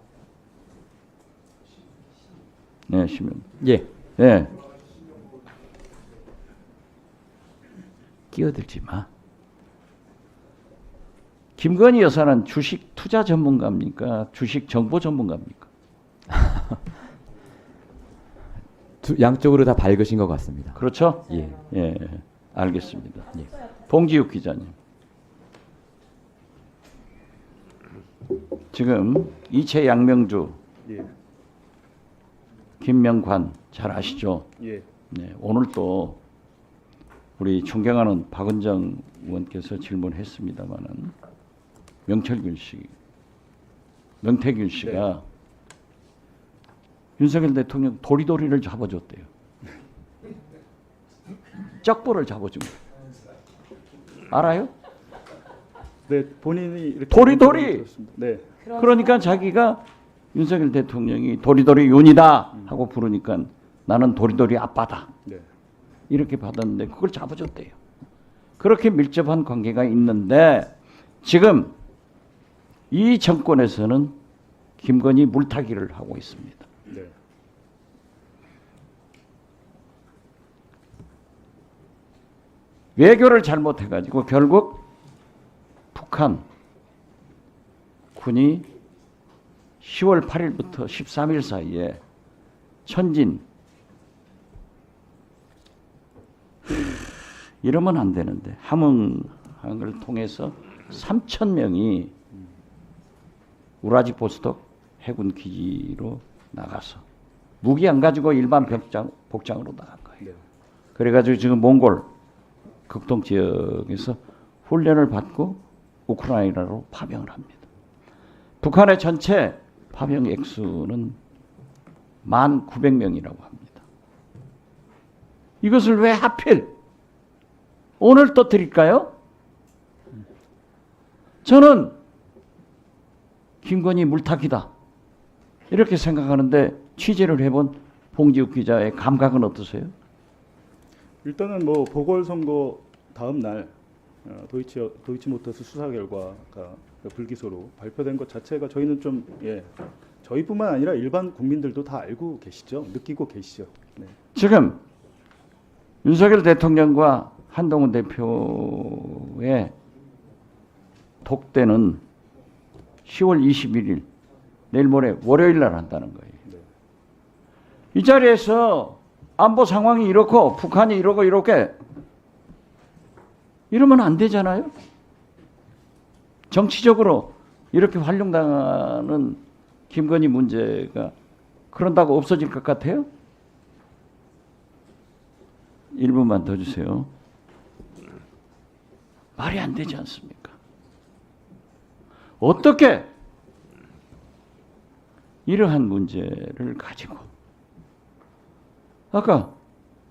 네, 신명. 예. 네. 끼어들지 마. 김건희 여사는 주식 투자 전문가입니까? 주식 정보 전문가입니까? 양쪽으로 다 밝으신 것 같습니다. 그렇죠? 예. 예, 알겠습니다. 예. 봉지욱 기자님. 지금 이채 양명주, 예. 김명관 잘 아시죠? 예. 네, 오늘 또 우리 존경하는 박은정 의원께서 질문했습니다마는 명태균 씨가 윤석열 대통령 도리도리를 잡아줬대요. 쩍보를 잡아준 거예요. 알아요? 네, 본인이 이렇게 도리도리! 들었습니다. 네. 그러니까 자기가 윤석열 대통령이 도리도리 윤이다 하고 부르니까 나는 도리도리 아빠다. 네. 이렇게 받았는데 그걸 잡아줬대요. 그렇게 밀접한 관계가 있는데 지금 이 정권에서는 김건희 물타기를 하고 있습니다. 네. 외교를 잘못해가지고 결국 북한 군이 10월 8일부터 13일 사이에 천진 이러면 안 되는데 함흥항을 통해서 3,000명이 우라지보스톡 해군 기지로 나가서 무기 안 가지고 일반 복장으로 나간 거예요. 네. 그래가지고 지금 몽골 극동 지역에서 훈련을 받고 우크라이나로 파병을 합니다. 북한의 전체 파병 액수는 1,900명이라고 합니다. 이것을 왜 하필 오늘 터뜨릴까요? 저는 김건희 물타기다 이렇게 생각하는데 취재를 해본 봉지욱 기자의 감각은 어떠세요? 일단은 뭐 보궐선거 다음 날 도이치모터스 수사 결과가 불기소로 발표된 것 자체가 저희는 좀 저희뿐만 아니라 일반 국민들도 다 알고 계시죠, 느끼고 계시죠. 네. 지금 윤석열 대통령과 한동훈 대표의 독대는 10월 21일 내일 모레 월요일 날 한다는 거예요. 네. 이 자리에서 안보 상황이 이렇고 북한이 이러고 이렇게 이러면 안 되잖아요. 정치적으로 이렇게 활용당하는 김건희 문제가 그런다고 없어질 것 같아요? 1분만 더 주세요. 말이 안 되지 않습니까? 어떻게 이러한 문제를 가지고 아까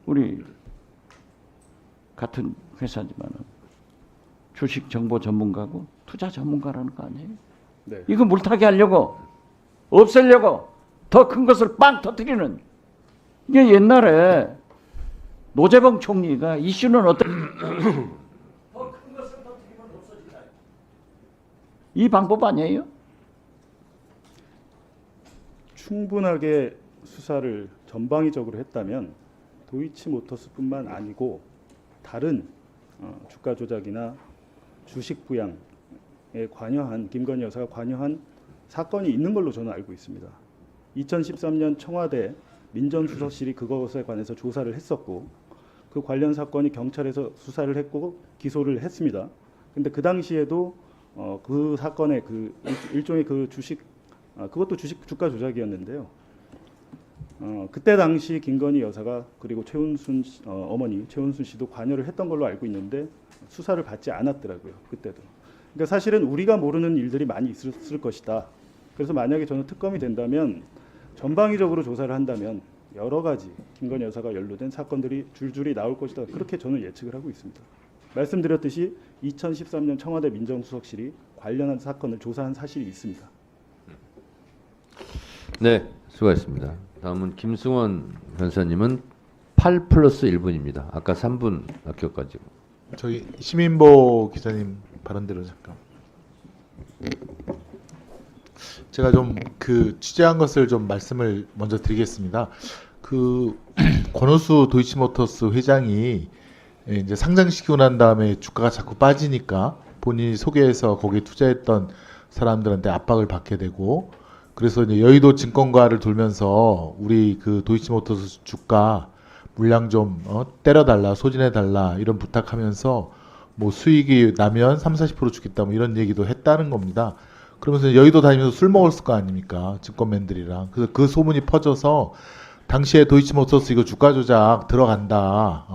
우리 같은 회사지만 주식 정보 전문가고 투자 전문가라는 거 아니에요? 네. 이거 물타기 하려고 없애려고 더 큰 것을 빵 터뜨리는 이게 옛날에 노재봉 총리가 이슈는 어떤 더 큰 것을 터뜨리면 없어진다. 이 방법 아니에요? 충분하게 수사를 전방위적으로 했다면 도이치모터스뿐만 아니고 다른 주가 조작이나 주식 부양에 관여한 김건희 여사가 관여한 사건이 있는 걸로 저는 알고 있습니다. 2013년 청와대 민정수석실이 그것에 관해서 조사를 했었고 그 관련 사건이 경찰에서 수사를 했고 기소를 했습니다. 근데 그 당시에도 그 사건의 그 일종의 그 주식 그것도 주가 조작이었는데요. 그때 당시 김건희 여사가 그리고 최은순 어머니 최은순 씨도 관여를 했던 걸로 알고 있는데 수사를 받지 않았더라고요. 그때도. 그러니까 사실은 우리가 모르는 일들이 많이 있을 것이다. 그래서 만약에 저는 특검이 된다면 전방위적으로 조사를 한다면 여러 가지 김건희 여사가 연루된 사건들이 줄줄이 나올 것이다. 그렇게 저는 예측을 하고 있습니다. 말씀드렸듯이 2013년 청와대 민정수석실이 관련한 사건을 조사한 사실이 있습니다. 네, 수고하셨습니다. 다음은 김승원 변호사님은 8+1분입니다. 아까 3분 아껴가지고. 저기 시민보 기자님 발언대로 잠깐. 제가 좀 그 취재한 것을 좀 말씀을 먼저 드리겠습니다. 그 권오수 도이치모터스 회장이 이제 상장시키고 난 다음에 주가가 자꾸 빠지니까 본인이 소개해서 거기에 투자했던 사람들한테 압박을 받게 되고, 그래서 이제 여의도 증권가를 돌면서 우리 그 도이치모터스 주가 물량 좀 때려달라, 소진해달라 이런 부탁하면서 뭐 수익이 나면 30-40% 주겠다 뭐 이런 얘기도 했다는 겁니다. 그러면서 여의도 다니면서 술 먹었을 거 아닙니까, 증권맨들이랑. 그래서 그 소문이 퍼져서 당시에 도이치모터스 이거 주가 조작 들어간다,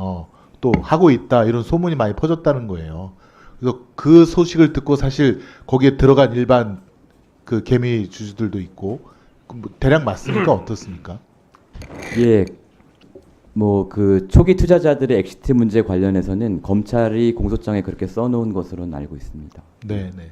또 하고 있다 이런 소문이 많이 퍼졌다는 거예요. 그래서 그 소식을 듣고 사실 거기에 들어간 일반 그 개미 주주들도 있고, 뭐 대략 맞습니까? 어떻습니까? 예, 뭐 그 초기 투자자들의 엑시트 문제 관련해서는 검찰이 공소장에 그렇게 써놓은 것으로는 알고 있습니다. 네, 네.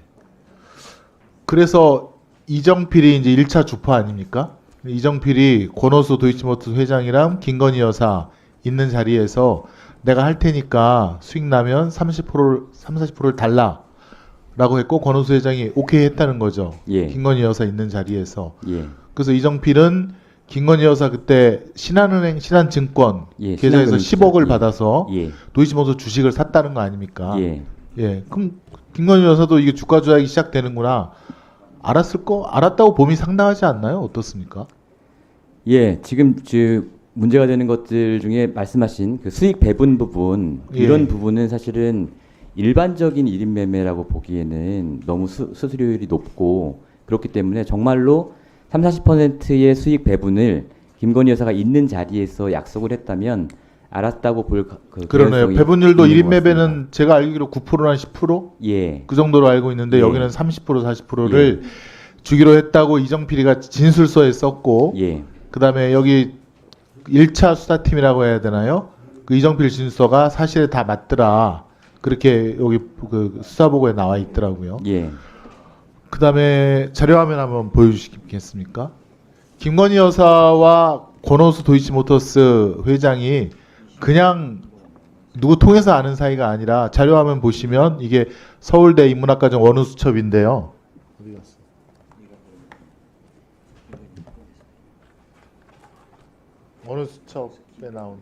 그래서 이정필이 이제 1차 주포 아닙니까? 이정필이 권오수 도이치모터스 회장이랑 김건희 여사 있는 자리에서 내가 할 테니까 수익 나면 30-40%를 달라라고 했고, 권오수 회장이 오케이 했다는 거죠. 예. 김건희 여사 있는 자리에서. 예, 그래서 이정필은 김건희 여사 그때 신한은행, 신한증권 예, 계좌에서 신한금융 10억을 예. 받아서 예, 도이치모터스 주식을 샀다는 거 아닙니까? 예. 예. 그럼 김건희 여사도 이게 주가 조작이 시작되는구나 알았다고 봄이 상당하지 않나요? 어떻습니까? 예, 지금 문제가 되는 것들 중에 말씀하신 그 수익 배분 부분, 예. 이런 부분은 사실은 일반적인 1인 매매라고 보기에는 너무 수수료율이 높고, 그렇기 때문에 정말로 30-40%의 수익 배분을 김건희 여사가 있는 자리에서 약속을 했다면 알았다고 볼 그러네요. 배분율도 있는 1인 것 매매는 같습니다. 제가 알기로 9%나 10%? 예, 그 정도로 알고 있는데 예. 여기는 30% 40%를 주기로 했다고 이정필이가 진술서에 썼고, 예, 그다음에 여기 1차 수사팀이라고 해야 되나요? 그 이정필 진술서가 사실에 다 맞더라. 그렇게 여기 그 수사보고에 나와 있더라고요. 예, 그다음에 자료화면 한번 보여주시겠습니까? 김건희 여사와 권오수 도이치모터스 회장이 그냥 누구 통해서 아는 사이가 아니라, 자료화면 보시면 이게 서울대 인문학과정 원우수첩인데요. 어디 갔어? 원우수첩에 나온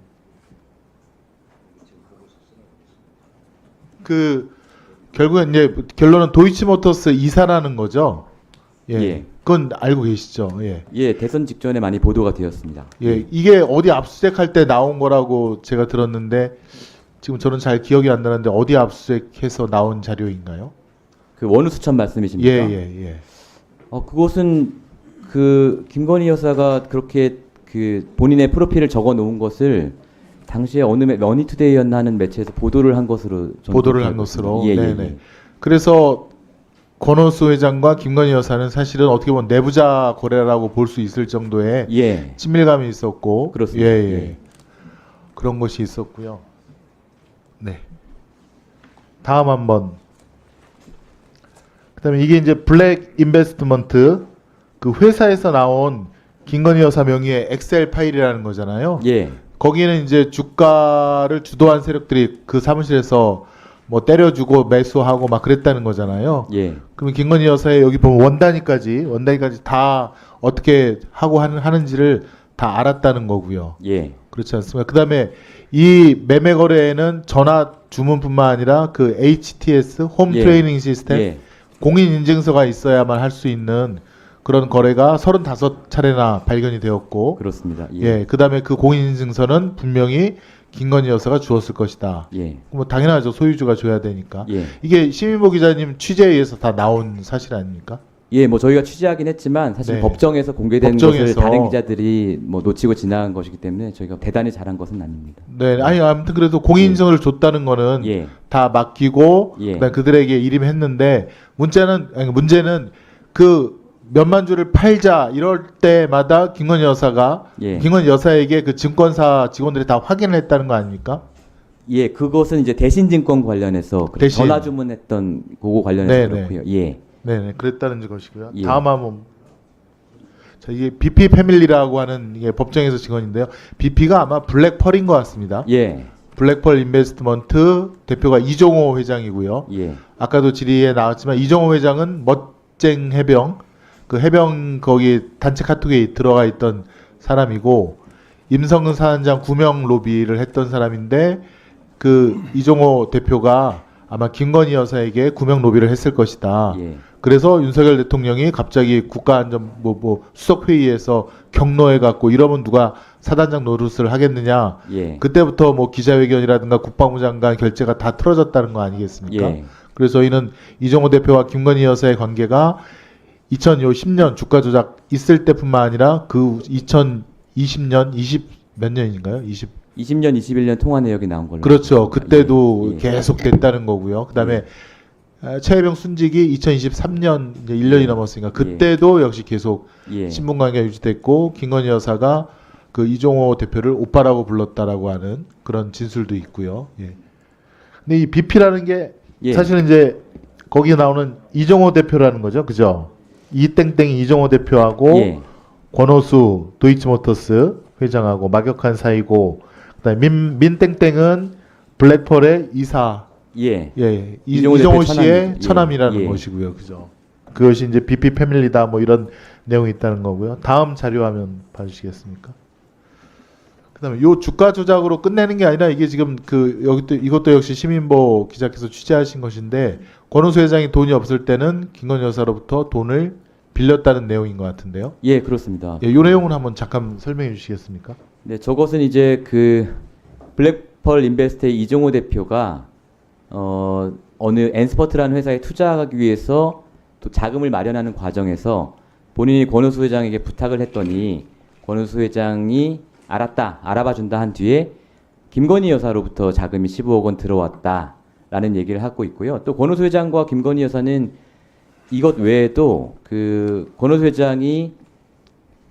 그 결국엔 이제 결론은 도이치모터스 이사라는 거죠. 예. 예. 그건 알고 계시죠. 예. 예, 대선 직전에 많이 보도가 되었습니다. 예. 이게 어디 압수수색할 때 나온 거라고 제가 들었는데, 지금 저는 잘 기억이 안 나는데 어디 압수수색해서 나온 자료인가요? 그 원우수첩 말씀이십니까? 예, 예, 예. 그것은 그 김건희 여사가 그렇게 그 본인의 프로필을 적어 놓은 것을 당시에 어느 머니투데이였나 하는 매체에서 보도를 한 것으로 저는 보도를 그렇게 한 알고 것으로. 있습니다. 예, 네네. 예, 예. 그래서 권오수 회장과 김건희 여사는 사실은 어떻게 보면 내부자 거래라고 볼 수 있을 정도의 예, 친밀감이 있었고, 그렇습니다. 예, 예. 예. 그런 것이 있었고요. 네. 다음 한번. 그다음에 이게 이제 블랙 인베스트먼트, 그 회사에서 나온 김건희 여사 명의의 엑셀 파일이라는 거잖아요. 예, 거기는 이제 주가를 주도한 세력들이 그 사무실에서 뭐 때려주고 매수하고 막 그랬다는 거잖아요. 예, 그러면 김건희 여사의 여기 보면 원단위까지 다 어떻게 하고 하는지를 다 알았다는 거고요. 예, 그렇지 않습니까? 그다음에 이 매매 거래에는 전화 주문뿐만 아니라 그 HTS 홈 예. 트레이닝 시스템 예. 공인 인증서가 있어야만 할 수 있는 그런 거래가 35차례나 발견이 되었고, 그렇습니다. 예, 그다음에 그 공인 인증서는 분명히 김건희 여사가 주었을 것이다. 예. 뭐 당연하죠. 소유주가 줘야 되니까. 예. 이게 시민보 기자님 취재에 의해서 다 나온 사실 아닙니까? 예, 뭐 저희가 취재하긴 했지만 사실 네. 법정에서 공개된 법정에서. 것을 다른 기자들이 뭐 놓치고 지나간 것이기 때문에 저희가 대단히 잘한 것은 아닙니다. 네, 아니 아무튼 그래도 공인 인증을 줬다는 거는 예. 다 맡기고 예. 그다음에 그들에게 일임했는데 문제는 그 몇만 주를 팔자 이럴 때마다 김건희 여사가 예. 김건희 여사에게 그 증권사 직원들이 다 확인을 했다는 거 아닙니까? 예, 그것은 이제 대신증권 관련해서 그 대신. 전화 주문했던 그거 관련해서 네네. 그렇고요. 예. 네, 그랬다는 것이고요. 예. 다음 한번 자, 이게 BP 패밀리라고 하는 이게 법정에서 증언인데요. BP가 아마 블랙펄인 것 같습니다. 예. 블랙펄 인베스트먼트 대표가 이종호 회장이고요. 예. 아까도 질의에 나왔지만 이종호 회장은 멋쟁 해병 그 해병 거기 단체 카톡에 들어가 있던 사람이고 임성근 사단장 구명 로비를 했던 사람인데 그 이종호 대표가 아마 김건희 여사에게 구명 로비를 했을 것이다. 예. 그래서 윤석열 대통령이 갑자기 국가안전 뭐 수석 회의에서 경로해 갖고 이러면 누가 사단장 노릇을 하겠느냐. 예. 그때부터 뭐 기자회견이라든가 국방부 장관 결재가 다 틀어졌다는 거 아니겠습니까? 예. 그래서 저희는 이종호 대표와 김건희 여사의 관계가 2010년 주가 조작 있을 때뿐만 아니라 그 2020년 20 몇 년인가요? 20년, 21년 통화 내역이 나온 걸로. 그렇죠. 알고 있습니다. 그때도 예. 예. 계속 됐다는 거고요. 그다음에 최혜병 순직이 2023년 이제 1년이 예. 넘었으니까 그때도 역시 계속 예. 신분 관계가 유지됐고 김건희 여사가 그 이종호 대표를 오빠라고 불렀다라고 하는 그런 진술도 있고요. 예. 근데 이 BP라는 게 예. 사실은 이제 거기에 나오는 이종호 대표라는 거죠. 그죠? 이땡땡 이종호 대표하고 예. 권오수 도이치모터스 회장하고 막역한 사이고 그다음에 민땡땡은 블랙펄의 이사 예. 예, 이종호 이종호 대표 씨의 처남이죠. 처남이라는 예. 것이고요. 그죠? 그것이 이제 BP 패밀리다 뭐 이런 내용이 있다는 거고요. 다음 자료 화면 봐주시겠습니까? 그다음에 요 주가 조작으로 끝내는 게 아니라 이게 지금 그 여기 또 이것도 역시 시민보 기자께서 취재하신 것인데 권오수 회장이 돈이 없을 때는 김건희 여사로부터 돈을 빌렸다는 내용인 것 같은데요. 예, 그렇습니다. 예, 요 내용은 한번 잠깐 설명해 주시겠습니까? 네, 저것은 이제 그 블랙펄 인베스트의 이종호 대표가 어느 엔스퍼트라는 회사에 투자하기 위해서 또 자금을 마련하는 과정에서 본인이 권오수 회장에게 부탁을 했더니 권오수 회장이 알았다, 알아봐 준다 한 뒤에 김건희 여사로부터 자금이 15억 원 들어왔다라는 얘기를 하고 있고요. 또 권오수 회장과 김건희 여사는 이것 외에도 그 권오수 회장이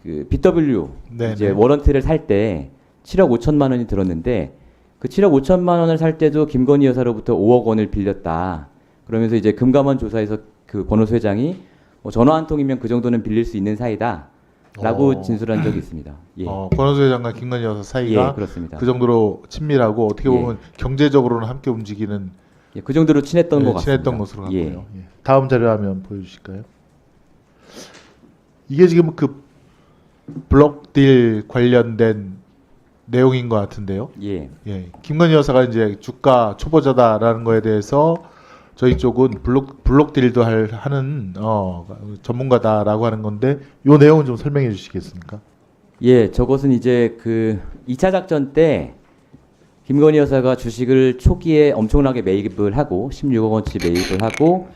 그 BW 네, 이제 네. 워런트를 살 때 7억 5천만 원이 들었는데 그 7억 5천만 원을 살 때도 김건희 여사로부터 5억 원을 빌렸다. 그러면서 이제 금감원 조사에서 그 권오수 회장이 뭐 전화 한 통이면 그 정도는 빌릴 수 있는 사이다라고 진술한 적이 있습니다. 예. 권오수 회장과 김건희 여사 사이가 예, 그렇습니다. 그 정도로 친밀하고 어떻게 예. 보면 경제적으로는 함께 움직이는 예, 그 정도로 친했던 것 같습니다. 친했던 것으로 같고요. 예. 예. 다음 자료 화면 보여주실까요? 이게 지금 그 블록딜 관련된 내용인 것 같은데요. 예. 예. 김건희 여사가 이제 주가 초보자다라는 거에 대해서 저희 쪽은 블록딜도 하는 전문가다라고 하는 건데 요 내용은 좀 설명해 주시겠습니까? 예, 저것은 이제 그 2차 작전 때 김건희 여사가 주식을 초기에 엄청나게 매입을 하고 16억 원치 매입을 하고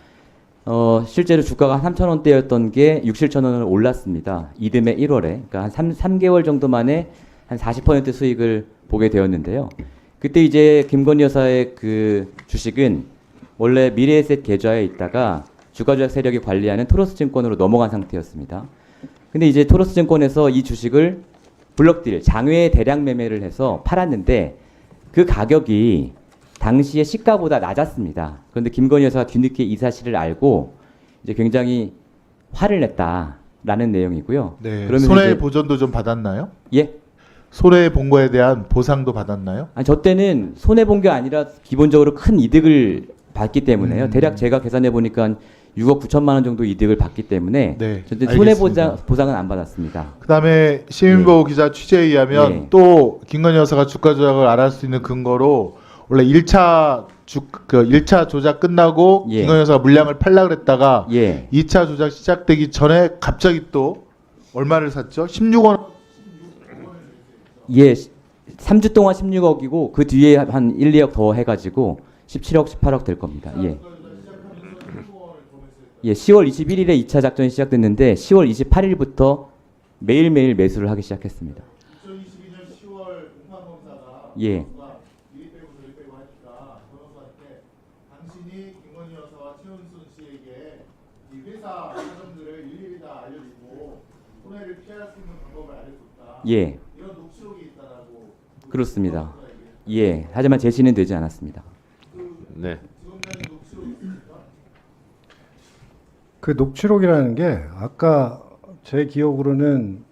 실제로 주가가 한 3,000원대였던 게 6, 7,000원을 올랐습니다. 이듬해 1월에. 그러니까 한 3개월 정도 만에 한 40% 수익을 보게 되었는데요. 그때 이제 김건희 여사의 그 주식은 원래 미래에셋 계좌에 있다가 주가 조작 세력이 관리하는 토로스증권으로 넘어간 상태였습니다. 근데 이제 토로스증권에서 이 주식을 블록딜 장외 대량 매매를 해서 팔았는데 그 가격이 당시의 시가보다 낮았습니다. 그런데 김건희 여사가 뒤늦게 이 사실을 알고 이제 굉장히 화를 냈다라는 내용이고요. 네. 그러면서 손해 이제- 보전도 좀 받았나요? 예? 손해 본 거에 대한 보상도 받았나요? 아니, 저 때는 손해 본 게 아니라 기본적으로 큰 이득을 받기 때문에요. 대략 제가 계산해 보니까 6억 9천만 원 정도 이득을 받기 때문에 네, 저때 손해 알겠습니다. 보상은 안 받았습니다. 그다음에 시민보 기자 취재에 의하면 예. 또 김건희 여사가 주가 조작을 알할 수 있는 근거로 원래 1차 그 1차 조작 끝나고 예. 김건희 여사가 물량을 팔라 그랬다가 예. 2차 조작 시작되기 전에 갑자기 또 얼마를 샀죠? 16원. 예. 3주 동안 16억이고 그 뒤에 한 1, 2억 더 해가지고 17억, 18억 될 겁니다. 예. 예, 10월 21일에 2차 작전이 시작됐는데 10월 28일부터 매일매일 매수를 하기 시작했습니다. 2022년 10월 공판검사가 예. 이리 빼고 저리 빼고 하니까 변호사한테 당신이 김건희 여사와 최은순 씨에게 이 회사 사정들을 일일이 다 알려주고 손해를 피할 수 있는 방법을 알려줬다. 예. 이런 녹취록이 있다라고. 그렇습니다. 예. 하지만 제시는 되지 않았습니다. 네. 지금까지 녹취록이 있습니까? 그 녹취록이라는 게 아까 제 기억으로는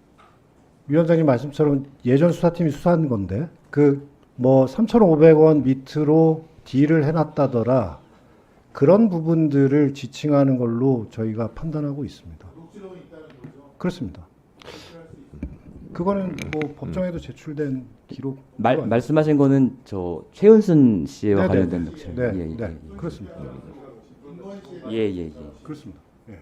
위원장님 말씀처럼 예전 수사팀이 수사한 건데 그 뭐 3,500원 밑으로 딜을 해놨다더라 그런 부분들을 지칭하는 걸로 저희가 판단하고 있습니다. 녹취록이 있다는 거죠. 그렇습니다. 그거는 뭐 법정에도 제출된 기록. 말씀하신 거는 저 최은순 씨와 네네. 관련된 녹취록. 네, 예, 예, 네, 예. 그렇습니다. 예, 예, 예. 그렇습니다. 예.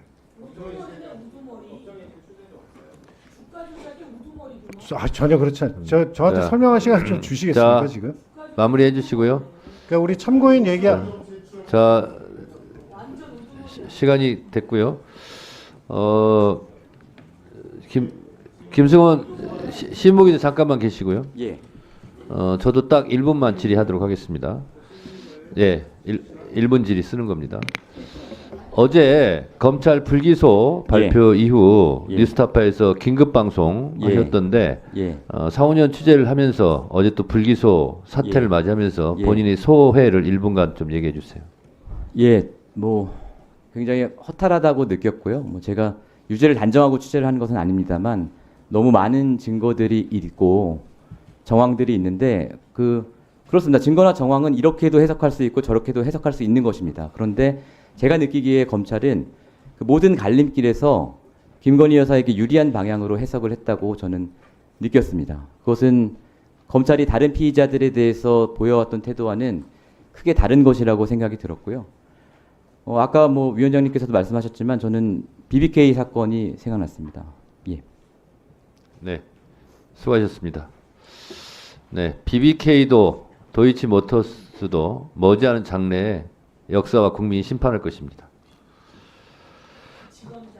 전혀 그렇지 않죠. 저한테 자, 설명할 시간 좀 주시겠습니까 자, 지금? 마무리해 주시고요. 그러니까 우리 참고인 얘기 자, 시간이 됐고요. 김승원 신무기자 잠깐만 계시고요. 예. 저도 딱 1분만 질의하도록 하겠습니다. 예, 1분 질의 쓰는 겁니다. 어제 검찰 불기소 발표 이후 예. 뉴스타파에서 긴급 방송 예. 하셨던데 예. 4, 5년 취재를 하면서 어제 또 불기소 사태를 예. 맞이하면서 예. 본인의 소회를 1분간 좀 얘기해 주세요. 예, 뭐 굉장히 허탈하다고 느꼈고요. 뭐 제가 유죄를 단정하고 취재를 한 것은 아닙니다만 너무 많은 증거들이 있고 정황들이 있는데 그렇습니다. 증거나 정황은 이렇게도 해석할 수 있고 저렇게도 해석할 수 있는 것입니다. 그런데 제가 느끼기에 검찰은 그 모든 갈림길에서 김건희 여사에게 유리한 방향으로 해석을 했다고 저는 느꼈습니다. 그것은 검찰이 다른 피의자들에 대해서 보여왔던 태도와는 크게 다른 것이라고 생각이 들었고요. 아까 뭐 위원장님께서도 말씀하셨지만 저는 BBK 사건이 생각났습니다. 예. 네, 수고하셨습니다. 네, BBK도 도이치모터스도 머지않은 장래에 역사와 국민이 심판할 것입니다.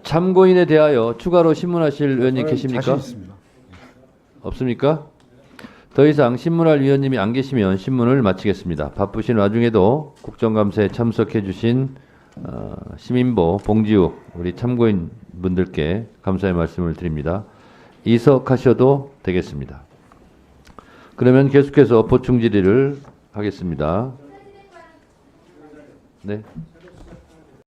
참고인에 대하여 추가로 신문하실 의원님 계십니까? 자신 있습니다. 없습니까? 더 이상 신문할 위원님이 안 계시면 신문을 마치겠습니다. 바쁘신 와중에도 국정감사에 참석해 주신 시민보 봉지욱 우리 참고인 분들께 감사의 말씀을 드립니다. 이석하셔도 되겠습니다. 그러면 계속해서 보충 질의를 하겠습니다. 네.